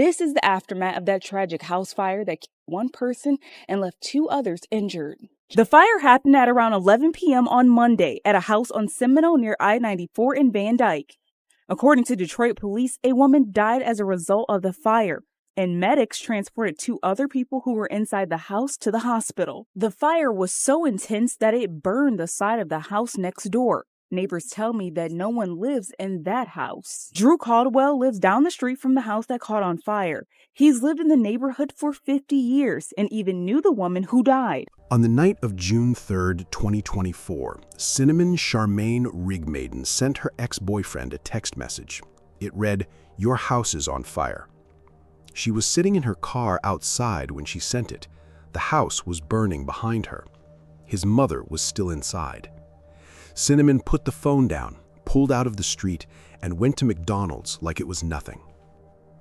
This is the aftermath of that tragic house fire that killed one person and left two others injured. The fire happened at around 11 p.m. on Monday at a house on Seminole near I-94 in Van Dyke. According to Detroit police, a woman died as a result of the fire, and medics transported two other people who were inside the house to the hospital. The fire was so intense that it burned the side of the house next door. Neighbors tell me that no one lives in that house. Drew Caldwell lives down the street from the house that caught on fire. He's lived in the neighborhood for 50 years and even knew the woman who died. On the night of June 3rd, 2024, Cinnamon Charmaine Rigmaiden sent her ex-boyfriend a text message. It read, "Your house is on fire." She was sitting in her car outside when she sent it. The house was burning behind her. His mother was still inside. Cinnamon put the phone down, pulled out of the street, and went to McDonald's like it was nothing.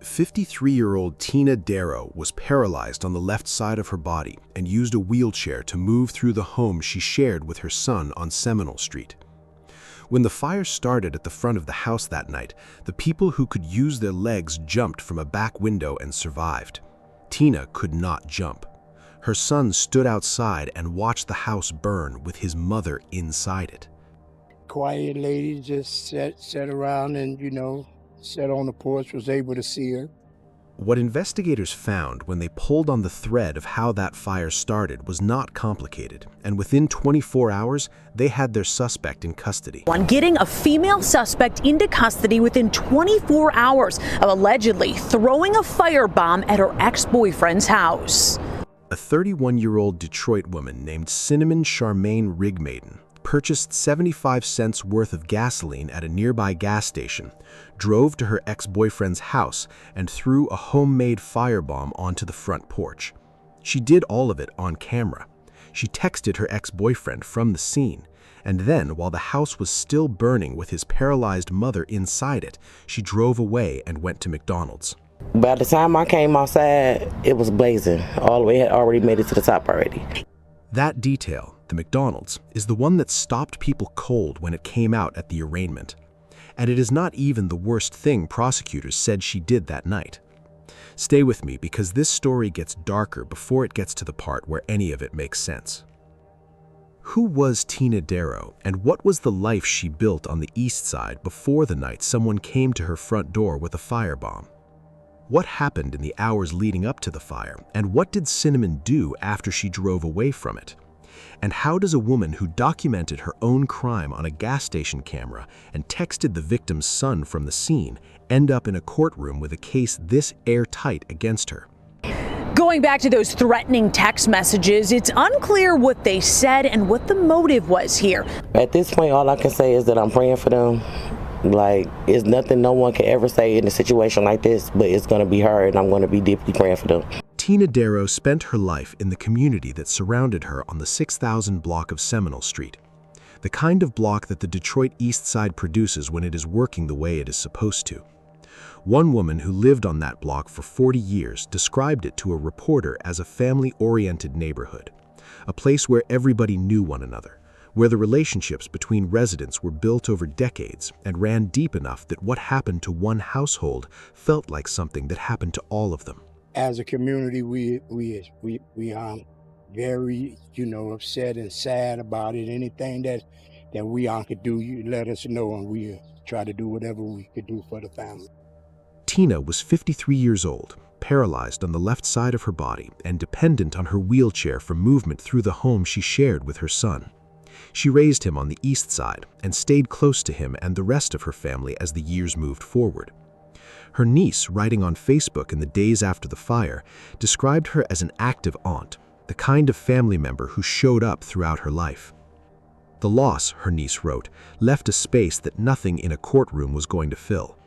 53-year-old Tina Darrow was paralyzed on the left side of her body and used a wheelchair to move through the home she shared with her son on Seminole Street. When the fire started at the front of the house that night, the people who could use their legs jumped from a back window and survived. Tina could not jump. Her son stood outside and watched the house burn with his mother inside it. Quiet lady just sat around and, sat on the porch, was able to see her. What investigators found when they pulled on the thread of how that fire started was not complicated, and within 24 hours, they had their suspect in custody. On getting a female suspect into custody within 24 hours of allegedly throwing a firebomb at her ex-boyfriend's house. A 31-year-old Detroit woman named Cinnamon Charmaine Rigmaiden purchased 75 cents worth of gasoline at a nearby gas station, drove to her ex-boyfriend's house, and threw a homemade firebomb onto the front porch. She did all of it on camera. She texted her ex-boyfriend from the scene, and then, while the house was still burning with his paralyzed mother inside it, she drove away and went to McDonald's. By the time I came outside, it was blazing. All the way, it had already made it to the top already. That detail, the McDonald's, is the one that stopped people cold when it came out at the arraignment. And it is not even the worst thing prosecutors said she did that night. Stay with me because this story gets darker before it gets to the part where any of it makes sense. Who was Tina Darrow, and what was the life she built on the east side before the night someone came to her front door with a firebomb? What happened in the hours leading up to the fire, and what did Cinnamon do after she drove away from it? And how does a woman who documented her own crime on a gas station camera and texted the victim's son from the scene end up in a courtroom with a case this airtight against her? Going back to those threatening text messages, it's unclear what they said and what the motive was here. At this point, all I can say is that I'm praying for them. It's nothing no one can ever say in a situation like this, but it's going to be hard, and I'm going to be deeply praying for them. Tina Darrow spent her life in the community that surrounded her on the 6,000 block of Seminole Street, the kind of block that the Detroit East Side produces when it is working the way it is supposed to. One woman who lived on that block for 40 years described it to a reporter as a family-oriented neighborhood, a place where everybody knew one another, where the relationships between residents were built over decades and ran deep enough that what happened to one household felt like something that happened to all of them. As a community, we very, upset and sad about it. Anything that we could do, you let us know, and we try to do whatever we could do for the family. Tina was 53 years old, paralyzed on the left side of her body and dependent on her wheelchair for movement through the home she shared with her son. She raised him on the east side and stayed close to him and the rest of her family as the years moved forward. Her niece, writing on Facebook in the days after the fire, described her as an active aunt, the kind of family member who showed up throughout her life. The loss, her niece wrote, left a space that nothing in a courtroom was going to fill.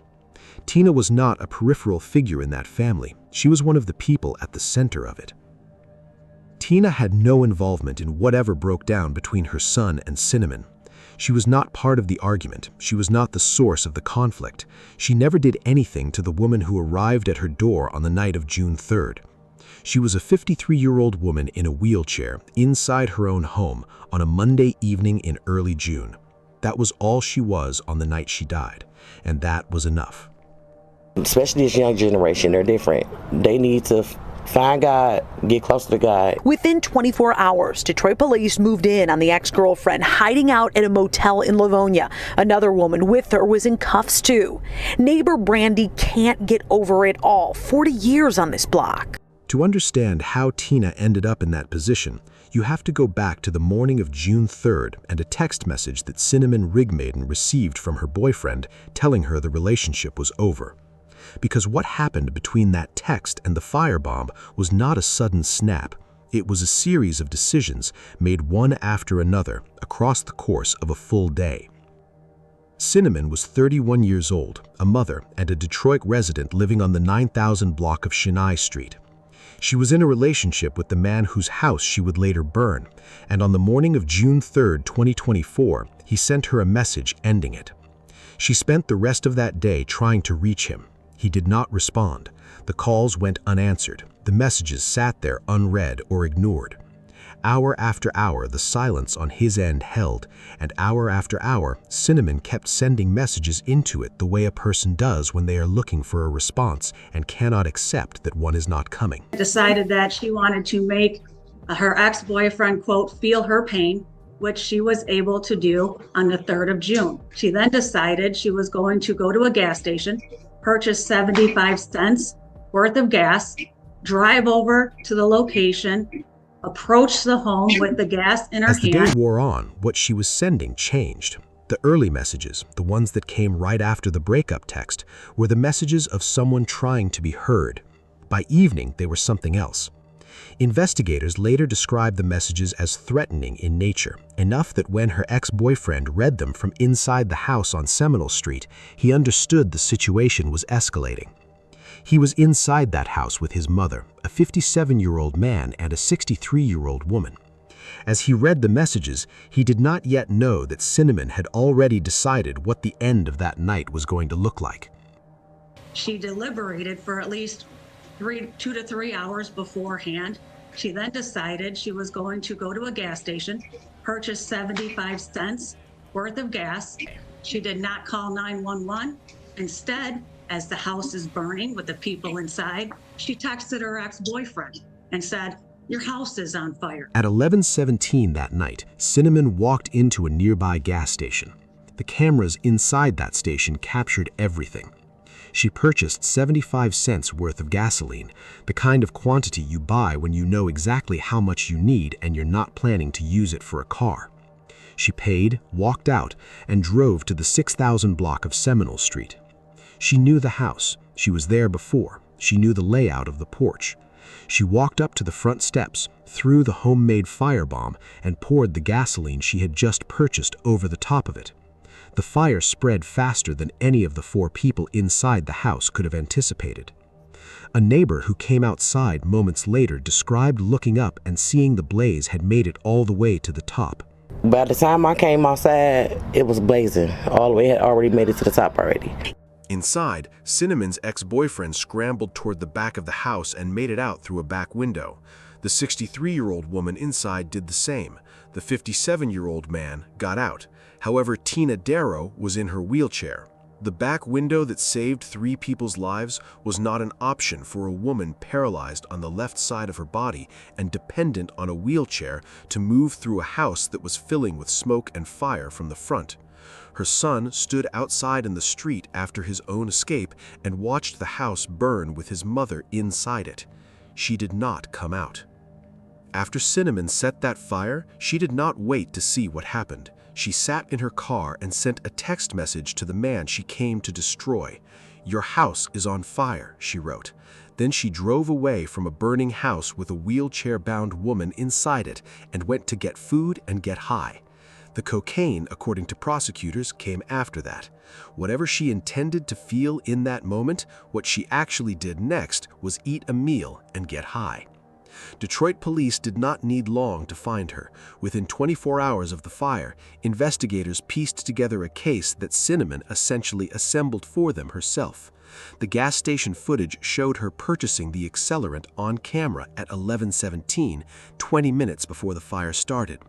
Tina was not a peripheral figure in that family. She was one of the people at the center of it. Tina had no involvement in whatever broke down between her son and Cinnamon. She was not part of the argument. She was not the source of the conflict. She never did anything to the woman who arrived at her door on the night of June 3rd. She was a 53-year-old woman in a wheelchair inside her own home on a Monday evening in early June. That was all she was on the night she died, and that was enough. Especially this young generation, they're different. They need to find God, get closer to God. Within 24 hours, Detroit police moved in on the ex-girlfriend hiding out at a motel in Livonia. Another woman with her was in cuffs too. Neighbor Brandy can't get over it all. 40 years on this block. To understand how Tina ended up in that position, you have to go back to the morning of June 3rd and a text message that Cinnamon Rigmaiden received from her boyfriend telling her the relationship was over. Because what happened between that text and the firebomb was not a sudden snap. It was a series of decisions made one after another across the course of a full day. Cinnamon was 31 years old, a mother and a Detroit resident living on the 9000 block of Chenies Street. She was in a relationship with the man whose house she would later burn, and on the morning of June 3, 2024, he sent her a message ending it. She spent the rest of that day trying to reach him. He did not respond. The calls went unanswered. The messages sat there unread or ignored. Hour after hour, the silence on his end held, and hour after hour, Cinnamon kept sending messages into it the way a person does when they are looking for a response and cannot accept that one is not coming. Decided that she wanted to make her ex-boyfriend, quote, feel her pain, which she was able to do on the 3rd of June. She then decided she was going to go to a gas station, purchase 75 cents worth of gas, drive over to the location, approach the home with the gas in her hand. As the day wore on, what she was sending changed. The early messages, the ones that came right after the breakup text, were the messages of someone trying to be heard. By evening, they were something else. Investigators later described the messages as threatening in nature, enough that when her ex-boyfriend read them from inside the house on Seminole Street, he understood the situation was escalating. He was inside that house with his mother, a 57-year-old man and a 63-year-old woman. As he read the messages, he did not yet know that Cinnamon had already decided what the end of that night was going to look like. She deliberated for at least 2 to 3 hours beforehand. She then decided she was going to go to a gas station, purchase 75 cents worth of gas. She did not call 911. Instead, as the house is burning with the people inside, she texted her ex-boyfriend and said, "Your house is on fire." At 11:17 that night, Cinnamon walked into a nearby gas station. The cameras inside that station captured everything. She purchased 75 cents worth of gasoline, the kind of quantity you buy when you know exactly how much you need and you're not planning to use it for a car. She paid, walked out, and drove to the 6000 block of Seminole Street. She knew the house. She was there before. She knew the layout of the porch. She walked up to the front steps, threw the homemade firebomb, and poured the gasoline she had just purchased over the top of it. The fire spread faster than any of the 4 people inside the house could have anticipated. A neighbor who came outside moments later described looking up and seeing the blaze had made it all the way to the top. By the time I came outside, it was blazing. All the way, it had already made it to the top already. Inside, Cinnamon's ex-boyfriend scrambled toward the back of the house and made it out through a back window. The 63-year-old woman inside did the same. The 57-year-old man got out. However, Tina Darrow was in her wheelchair. The back window that saved 3 people's lives was not an option for a woman paralyzed on the left side of her body and dependent on a wheelchair to move through a house that was filling with smoke and fire from the front. Her son stood outside in the street after his own escape and watched the house burn with his mother inside it. She did not come out. After Cinnamon set that fire, she did not wait to see what happened. She sat in her car and sent a text message to the man she came to destroy. "Your house is on fire," she wrote. Then she drove away from a burning house with a wheelchair-bound woman inside it and went to get food and get high. The cocaine, according to prosecutors, came after that. Whatever she intended to feel in that moment, what she actually did next was eat a meal and get high. Detroit police did not need long to find her. Within 24 hours of the fire, investigators pieced together a case that Cinnamon essentially assembled for them herself. The gas station footage showed her purchasing the accelerant on camera at 11:17, 20 minutes before the fire started.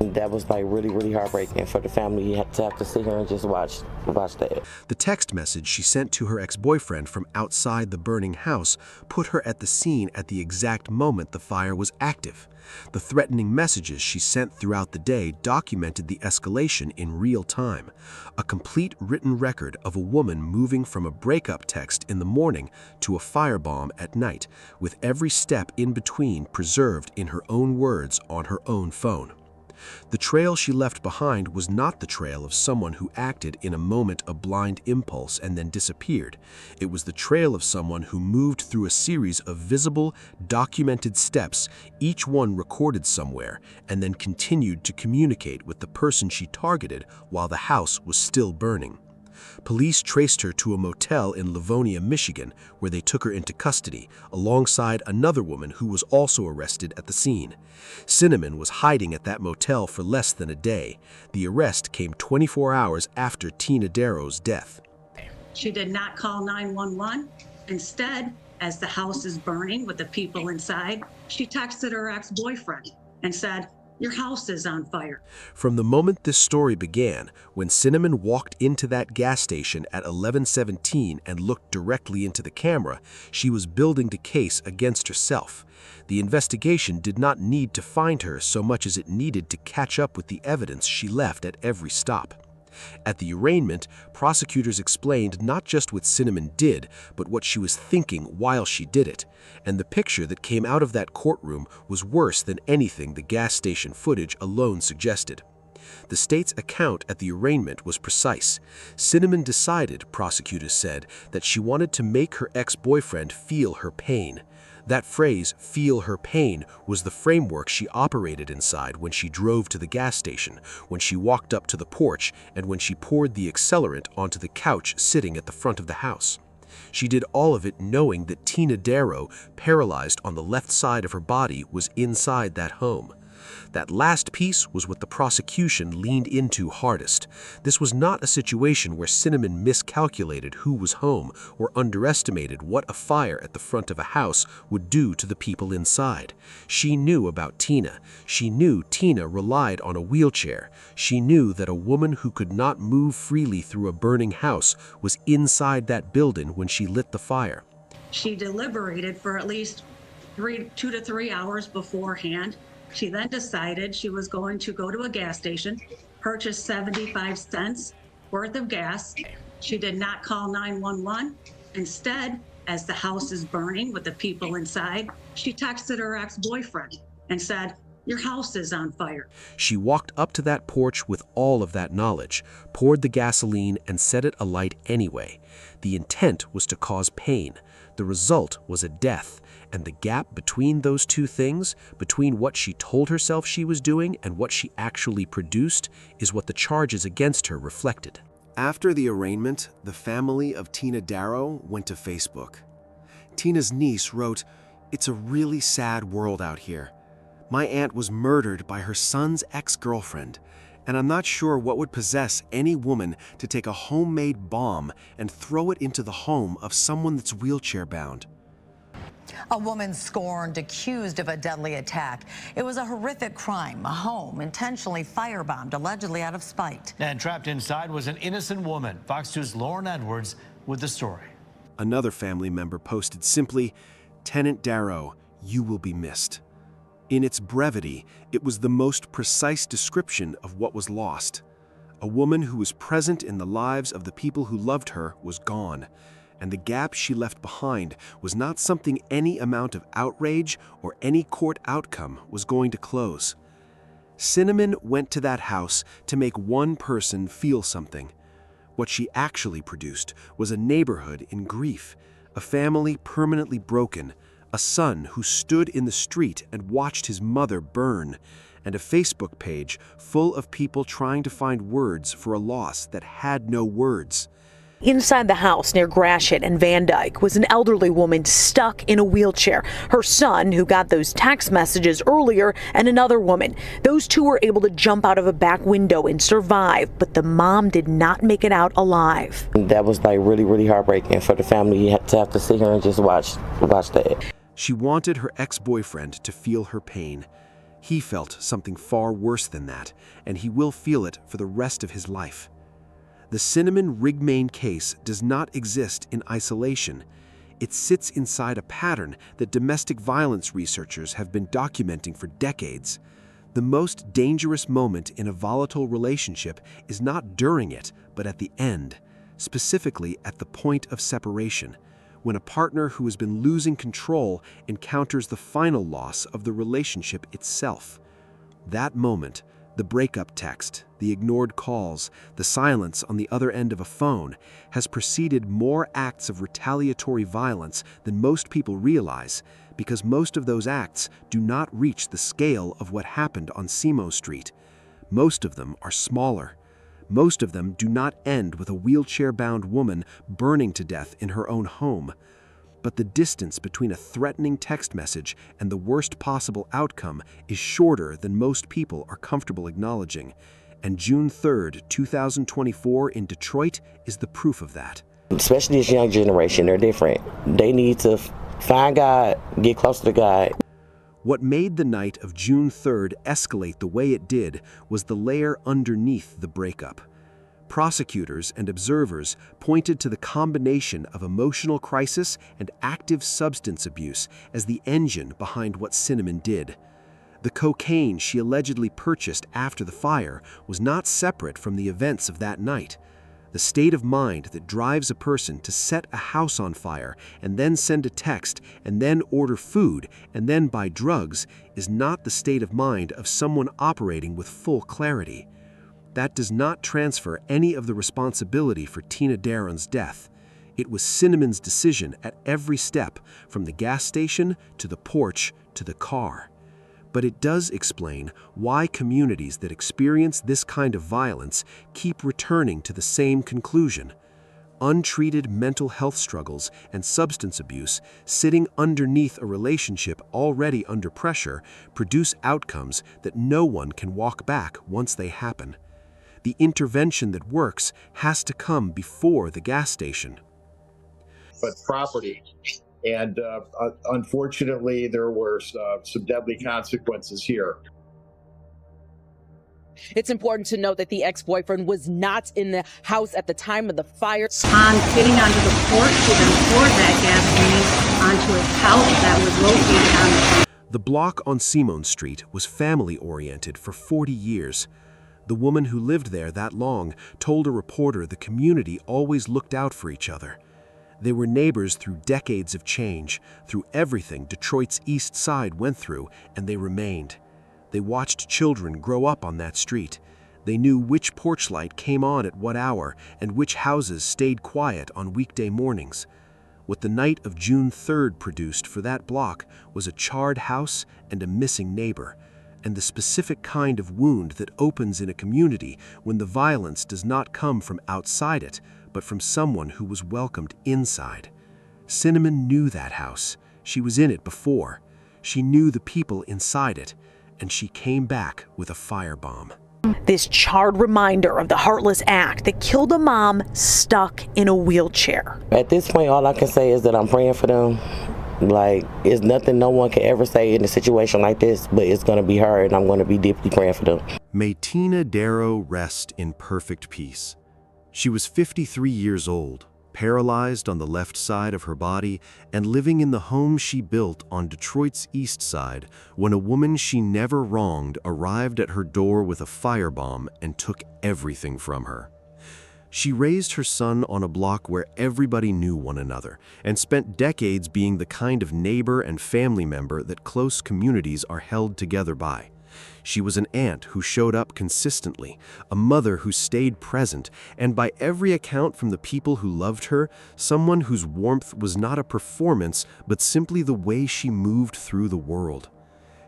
That was like really, really heartbreaking for the family to have to sit here and just watch that. The text message she sent to her ex-boyfriend from outside the burning house put her at the scene at the exact moment the fire was active. The threatening messages she sent throughout the day documented the escalation in real time, a complete written record of a woman moving from a breakup text in the morning to a firebomb at night, with every step in between preserved in her own words on her own phone. The trail she left behind was not the trail of someone who acted in a moment of blind impulse and then disappeared. It was the trail of someone who moved through a series of visible, documented steps, each one recorded somewhere, and then continued to communicate with the person she targeted while the house was still burning. Police traced her to a motel in Livonia, Michigan, where they took her into custody, alongside another woman who was also arrested at the scene. Cinnamon was hiding at that motel for less than a day. The arrest came 24 hours after Tina Darrow's death. She did not call 911. Instead, as the house is burning with the people inside, she texted her ex-boyfriend and said, "Your house is on fire." From the moment this story began, when Cinnamon walked into that gas station at 11:17 and looked directly into the camera, she was building the case against herself. The investigation did not need to find her so much as it needed to catch up with the evidence she left at every stop. At the arraignment, prosecutors explained not just what Cinnamon did, but what she was thinking while she did it. And the picture that came out of that courtroom was worse than anything the gas station footage alone suggested. The state's account at the arraignment was precise. Cinnamon decided, prosecutors said, that she wanted to make her ex-boyfriend feel her pain. That phrase, "feel her pain," was the framework she operated inside when she drove to the gas station, when she walked up to the porch, and when she poured the accelerant onto the couch sitting at the front of the house. She did all of it knowing that Tina Darrow, paralyzed on the left side of her body, was inside that home. That last piece was what the prosecution leaned into hardest. This was not a situation where Cinnamon miscalculated who was home or underestimated what a fire at the front of a house would do to the people inside. She knew about Tina. She knew Tina relied on a wheelchair. She knew that a woman who could not move freely through a burning house was inside that building when she lit the fire. She deliberated for at least 2 to 3 hours beforehand. She then decided she was going to go to a gas station, purchase 75 cents worth of gas. She did not call 911. Instead, as the house is burning with the people inside, she texted her ex-boyfriend and said, "Your house is on fire." She walked up to that porch with all of that knowledge, poured the gasoline, and set it alight anyway. The intent was to cause pain. The result was a death. And the gap between those two things, between what she told herself she was doing and what she actually produced, is what the charges against her reflected. After the arraignment, the family of Tina Darrow went to Facebook. Tina's niece wrote, "It's a really sad world out here. My aunt was murdered by her son's ex-girlfriend, and I'm not sure what would possess any woman to take a homemade bomb and throw it into the home of someone that's wheelchair-bound." A woman scorned, accused of a deadly attack. It was a horrific crime, a home intentionally firebombed, allegedly out of spite. And trapped inside was an innocent woman. Fox 2's Lauren Edwards with the story. Another family member posted simply, "Tenant Darrow, you will be missed." In its brevity, it was the most precise description of what was lost. A woman who was present in the lives of the people who loved her was gone. And the gap she left behind was not something any amount of outrage or any court outcome was going to close. Cinnamon went to that house to make one person feel something. What she actually produced was a neighborhood in grief, a family permanently broken, a son who stood in the street and watched his mother burn, and a Facebook page full of people trying to find words for a loss that had no words. Inside the house near Gratiot and Van Dyke was an elderly woman stuck in a wheelchair, her son, who got those text messages earlier, and another woman. Those two were able to jump out of a back window and survive, but the mom did not make it out alive. That was like really, really heartbreaking for the family to have to sit here and just watch that. She wanted her ex-boyfriend to feel her pain. He felt something far worse than that, and he will feel it for the rest of his life. The Cinnamon Rigmaiden case does not exist in isolation. It sits inside a pattern that domestic violence researchers have been documenting for decades. The most dangerous moment in a volatile relationship is not during it, but at the end, specifically at the point of separation, when a partner who has been losing control encounters the final loss of the relationship itself. That moment, the breakup text, the ignored calls, the silence on the other end of a phone, has preceded more acts of retaliatory violence than most people realize, because most of those acts do not reach the scale of what happened on Simo Street. Most of them are smaller. Most of them do not end with a wheelchair-bound woman burning to death in her own home. But the distance between a threatening text message and the worst possible outcome is shorter than most people are comfortable acknowledging. And June 3rd, 2024 in Detroit is the proof of that. Especially this young generation, they're different. They need to find God, get closer to God. What made the night of June 3rd escalate the way it did was the layer underneath the breakup. Prosecutors and observers pointed to the combination of emotional crisis and active substance abuse as the engine behind what Cinnamon did. The cocaine she allegedly purchased after the fire was not separate from the events of that night. The state of mind that drives a person to set a house on fire and then send a text and then order food and then buy drugs is not the state of mind of someone operating with full clarity. That does not transfer any of the responsibility for Tina Darrow's death. It was Cinnamon's decision at every step, from the gas station to the porch to the car. But it does explain why communities that experience this kind of violence keep returning to the same conclusion. Untreated mental health struggles and substance abuse sitting underneath a relationship already under pressure produce outcomes that no one can walk back once they happen. The intervention that works has to come before the gas station. But property. And unfortunately, there were some deadly consequences here. It's important to note that the ex-boyfriend was not in the house at the time of the fire. On getting onto the porch, he then poured that gasoline onto his couch that was located on the... The block on Simone Street was family-oriented for 40 years. The woman who lived there that long told a reporter the community always looked out for each other. They were neighbors through decades of change, through everything Detroit's East Side went through, and they remained. They watched children grow up on that street. They knew which porch light came on at what hour and which houses stayed quiet on weekday mornings. What the night of June 3rd produced for that block was a charred house and a missing neighbor, and the specific kind of wound that opens in a community when the violence does not come from outside it, but from someone who was welcomed inside. Cinnamon knew that house. She was in it before. She knew the people inside it, and she came back with a firebomb. This charred reminder of the heartless act that killed a mom stuck in a wheelchair. At this point, all I can say is that I'm praying for them. Like, it's nothing no one can ever say in a situation like this, but it's going to be her, and I'm going to be deeply praying for them. May Tina Darrow rest in perfect peace. She was 53 years old, paralyzed on the left side of her body, and living in the home she built on Detroit's East Side when a woman she never wronged arrived at her door with a firebomb and took everything from her. She raised her son on a block where everybody knew one another and spent decades being the kind of neighbor and family member that close communities are held together by. She was an aunt who showed up consistently, a mother who stayed present, and by every account from the people who loved her, someone whose warmth was not a performance, but simply the way she moved through the world.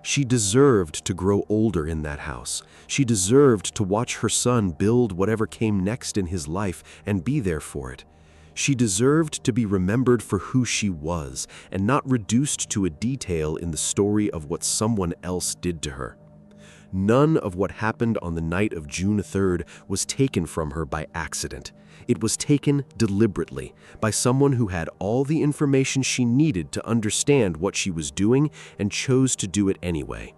She deserved to grow older in that house. She deserved to watch her son build whatever came next in his life and be there for it. She deserved to be remembered for who she was and not reduced to a detail in the story of what someone else did to her. None of what happened on the night of June 3rd was taken from her by accident. It was taken deliberately by someone who had all the information she needed to understand what she was doing and chose to do it anyway.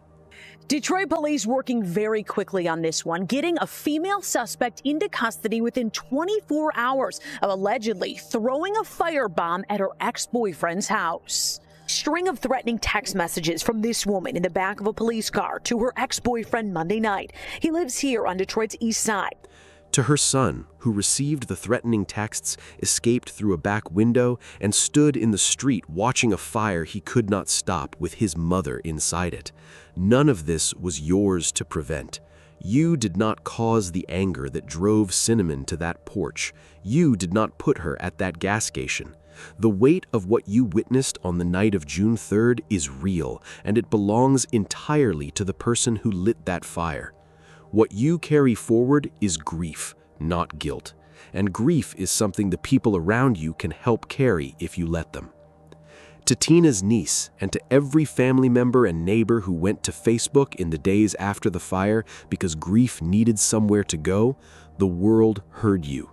Detroit police working very quickly on this one, getting a female suspect into custody within 24 hours of allegedly throwing a firebomb at her ex-boyfriend's house. String of threatening text messages from this woman in the back of a police car to her ex-boyfriend Monday night. He lives here on Detroit's east side. To her son, who received the threatening texts, escaped through a back window, and stood in the street watching a fire he could not stop with his mother inside it. None of this was yours to prevent. You did not cause the anger that drove Cinnamon to that porch. You did not put her at that gas station. The weight of what you witnessed on the night of June 3rd is real, and it belongs entirely to the person who lit that fire. What you carry forward is grief, not guilt. And grief is something the people around you can help carry if you let them. To Tina's niece and to every family member and neighbor who went to Facebook in the days after the fire because grief needed somewhere to go, the world heard you.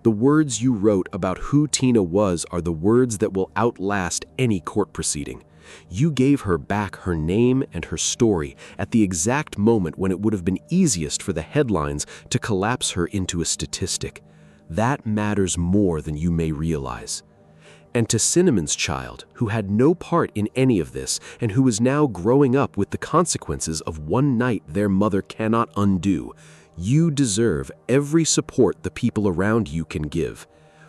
The words you wrote about who Tina was are the words that will outlast any court proceeding. You gave her back her name and her story at the exact moment when it would have been easiest for the headlines to collapse her into a statistic. That matters more than you may realize. And to Cinnamon's child, who had no part in any of this and who is now growing up with the consequences of one night their mother cannot undo, you deserve every support the people around you can give.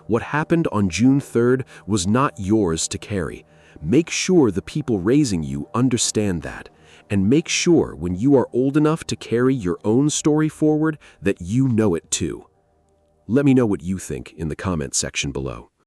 What happened on June 3rd was not yours to carry. Make sure the people raising you understand that. And make sure when you are old enough to carry your own story forward that you know it too. Let me know what you think in the comments section below.